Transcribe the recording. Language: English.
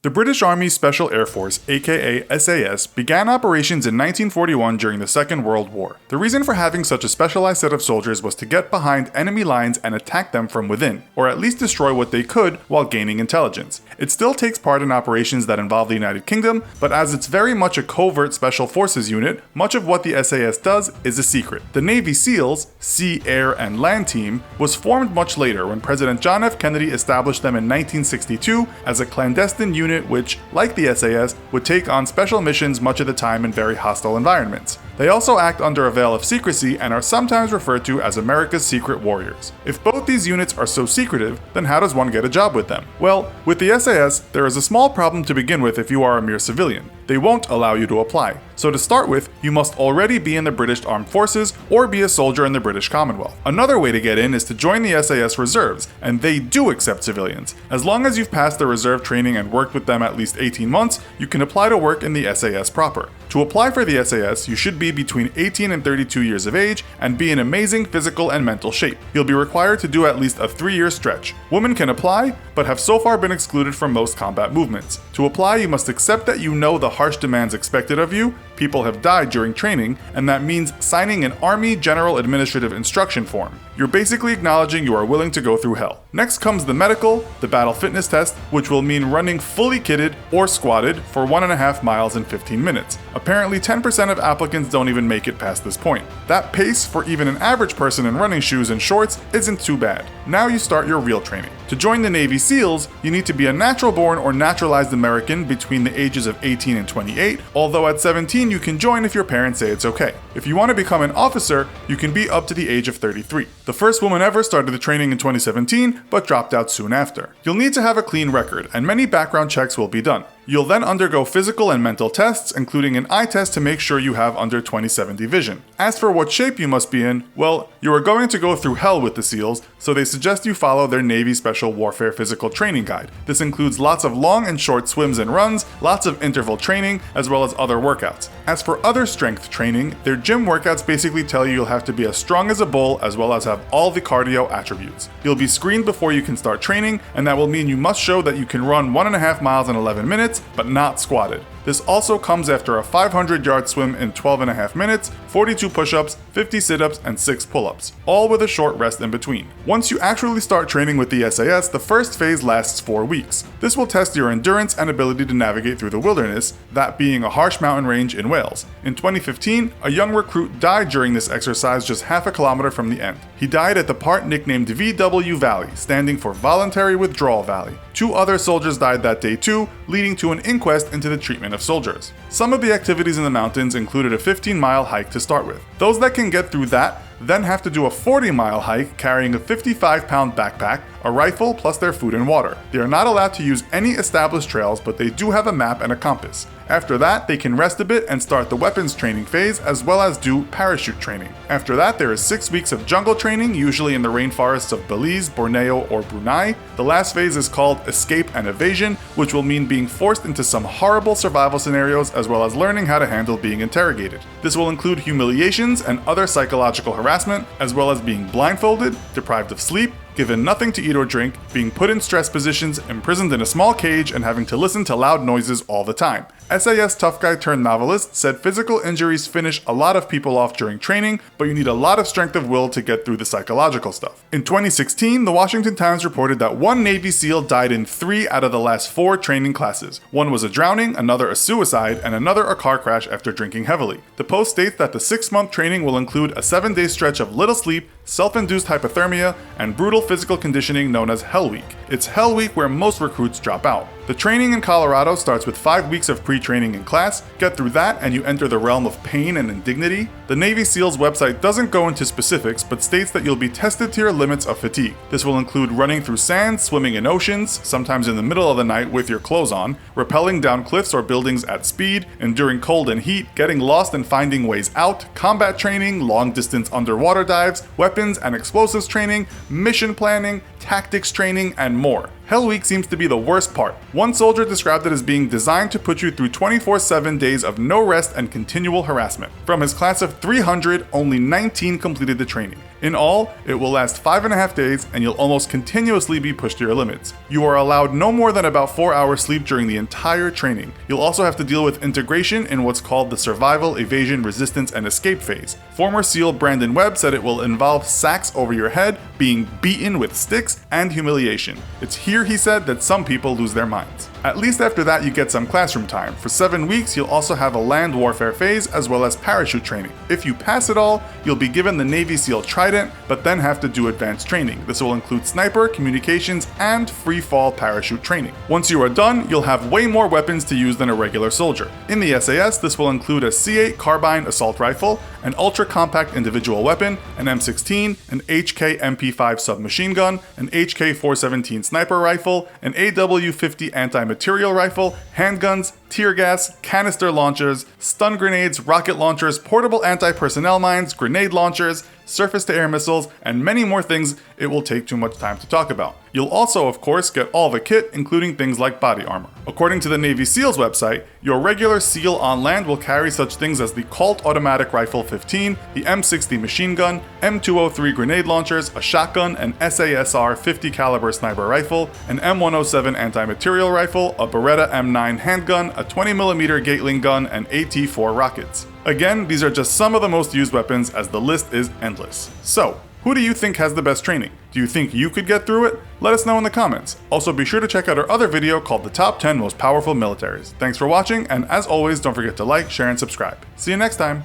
The British Army Special Air Force, aka SAS, began operations in 1941 during the Second World War. The reason for having such a specialized set of soldiers was to get behind enemy lines and attack them from within, or at least destroy what they could while gaining intelligence. It still takes part in operations that involve the United Kingdom, but as it's very much a covert special forces unit, much of what the SAS does is a secret. The Navy SEALs, Sea, Air, and Land Team, was formed much later when President John F. Kennedy established them in 1962 as a clandestine unit which, like the SAS, would take on special missions much of the time in very hostile environments. They also act under a veil of secrecy and are sometimes referred to as America's Secret Warriors. If both these units are so secretive, then how does one get a job with them? Well, with the SAS, there is a small problem to begin with if you are a mere civilian. They won't allow you to apply. So to start with, you must already be in the British Armed Forces or be a soldier in the British Commonwealth. Another way to get in is to join the SAS Reserves, and they do accept civilians. As long as you've passed the reserve training and worked with them at least 18 months, you can apply to work in the SAS proper. To apply for the SAS, you should be between 18 and 32 years of age and be in amazing physical and mental shape. You'll be required to do at least a 3-year stretch. Women can apply, but have so far been excluded from most combat movements. To apply, you must accept that you know the harsh demands expected of you, people have died during training, and that means signing an Army General Administrative Instruction form. You're basically acknowledging you are willing to go through hell. Next comes the medical, the battle fitness test, which will mean running fully kitted or squatted for 1.5 miles in 15 minutes. Apparently 10% of applicants don't even make it past this point. That pace for even an average person in running shoes and shorts isn't too bad. Now you start your real training. To join the Navy SEALs, you need to be a natural-born or naturalized American between the ages of 18 and 28, although at 17 you can join if your parents say it's okay. If you want to become an officer, you can be up to the age of 33. The first woman ever started the training in 2017, but dropped out soon after. You'll need to have a clean record, and many background checks will be done. You'll then undergo physical and mental tests, including an eye test to make sure you have under 20/70 vision. As for what shape you must be in, well, you are going to go through hell with the SEALs, so they suggest you follow their Navy Special Warfare Physical Training Guide. This includes lots of long and short swims and runs, lots of interval training, as well as other workouts. As for other strength training, their gym workouts basically tell you you'll have to be as strong as a bull as well as have all the cardio attributes. You'll be screened before you can start training, and that will mean you must show that you can run 1.5 miles in 11 minutes, but not squatted. This also comes after a 500-yard swim in 12.5 minutes, 42 push-ups, 50 sit-ups, and 6 pull-ups, all with a short rest in between. Once you actually start training with the SAS, the first phase lasts 4 weeks. This will test your endurance and ability to navigate through the wilderness, that being a harsh mountain range in Wales. In 2015, a young recruit died during this exercise just half a kilometer from the end. He died at the part nicknamed VW Valley, standing for Voluntary Withdrawal Valley. 2 other soldiers died that day too, leading to an inquest into the treatment of soldiers. Some of the activities in the mountains included a 15-mile hike to start with. Those that can get through that then have to do a 40-mile hike carrying a 55-pound backpack, a rifle, plus their food and water. They are not allowed to use any established trails, but they do have a map and a compass. After that, they can rest a bit and start the weapons training phase, as well as do parachute training. After that, there is 6 weeks of jungle training, usually in the rainforests of Belize, Borneo, or Brunei. The last phase is called Escape and Evasion, which will mean being forced into some horrible survival scenarios, as well as learning how to handle being interrogated. This will include humiliations and other psychological harassment, as well as being blindfolded, deprived of sleep, given nothing to eat or drink, being put in stress positions, imprisoned in a small cage, and having to listen to loud noises all the time. SAS tough guy turned novelist said physical injuries finish a lot of people off during training, but you need a lot of strength of will to get through the psychological stuff. In 2016, the Washington Times reported that 1 Navy SEAL died in 3 out of the last 4 training classes. One was a drowning, another a suicide, and another a car crash after drinking heavily. The Post states that the 6-month training will include a 7-day stretch of little sleep, self-induced hypothermia, and brutal physical conditioning known as Hell Week. It's Hell Week where most recruits drop out. The training in Colorado starts with 5 weeks of pre-training in class. Get through that and you enter the realm of pain and indignity. The Navy SEALs website doesn't go into specifics, but states that you'll be tested to your limits of fatigue. This will include running through sand, swimming in oceans, sometimes in the middle of the night with your clothes on, rappelling down cliffs or buildings at speed, enduring cold and heat, getting lost and finding ways out, combat training, long-distance underwater dives, weapons and explosives training, mission planning, tactics training, and more. Hell Week seems to be the worst part. One soldier described it as being designed to put you through 24/7 days of no rest and continual harassment. From his class of 300, only 19 completed the training. In all, it will last 5.5 days and you'll almost continuously be pushed to your limits. You are allowed no more than about 4 hours sleep during the entire training. You'll also have to deal with integration in what's called the survival, evasion, resistance, and escape phase. Former SEAL Brandon Webb said it will involve sacks over your head, being beaten with sticks, and humiliation. It's here, he said, that some people lose their minds. At least after that you get some classroom time. For 7 weeks you'll also have a land warfare phase as well as parachute training. If you pass it all, you'll be given the Navy SEAL Trident, but then have to do advanced training. This will include sniper, communications, and free fall parachute training. Once you are done, you'll have way more weapons to use than a regular soldier. In the SAS, this will include a C8 carbine assault rifle, an ultra-compact individual weapon, an M16, an HK MP5 submachine gun, an HK 417 sniper rifle, an AW50 anti-material rifle, handguns, tear gas, canister launchers, stun grenades, rocket launchers, portable anti-personnel mines, grenade launchers, surface-to-air missiles, and many more things it will take too much time to talk about. You'll also, of course, get all the kit, including things like body armor. According to the Navy SEALs website, your regular SEAL on land will carry such things as the Colt Automatic Rifle 15, the M60 machine gun, M203 grenade launchers, a shotgun, an SASR 50 caliber sniper rifle, an M107 anti-material rifle, a Beretta M9 handgun, a 20mm Gatling gun, and AT-4 rockets. Again, these are just some of the most used weapons, as the list is endless. So, who do you think has the best training? Do you think you could get through it? Let us know in the comments. Also, be sure to check out our other video called The Top 10 Most Powerful Militaries. Thanks for watching, and as always, don't forget to like, share, and subscribe. See you next time!